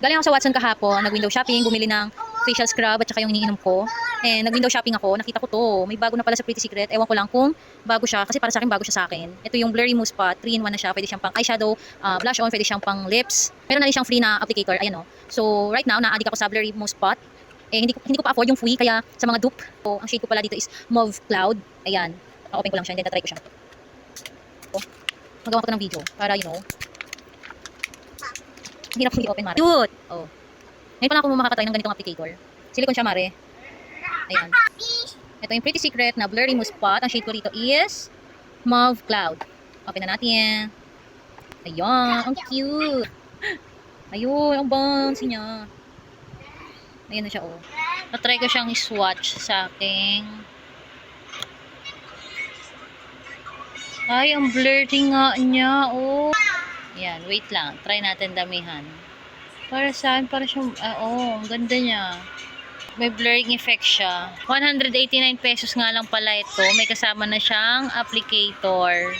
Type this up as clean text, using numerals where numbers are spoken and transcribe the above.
Galing ako sa Watson kahapon, nag-window shopping, bumili ng facial scrub at saka yung iniinom ko. And nag-window shopping ako, nakita ko to. May bago na pala sa Pretty Secret. Ewan ko lang kung bago siya, kasi para sa akin bago siya sa akin. Ito yung Blurry Mousse Pot, 3-in-1 na siya. Pwede siyang pang eyeshadow, blush on, pwede siyang pang lips. Meron na rin siyang free na applicator, ayan o. So right now, na-addict ako sa Blurry Mousse Pot. Eh, hindi ko pa afford yung free, kaya sa mga dupe. So, ang shade ko pala dito is Mauve Cloud. Ayan, open ko lang siya, and then try ko siya. So, magawa ko ng video, para you know. Ang hirap kong i-open, Mare. Cute! Oh. Ngayon pa lang ako makakatry ng ganitong applicator. Silicone siya, Mare. Ayan. Ito yung Pretty Secret na Blurry Mousse Pot. Ang shade ko dito is Mauve Cloud. Open na natin. Ayan. Ang cute. Ayun. Ang bouncy niya. Ayan na siya, oh. Na-try ko siyang swatch sa aking... Ay, ang blurry nga niya, oh. Ayan, wait lang. Try natin damihan. Para saan? Para siyang... ang ganda niya. May blurring effect siya. 189 pesos nga lang pala ito. May kasama na siyang applicator.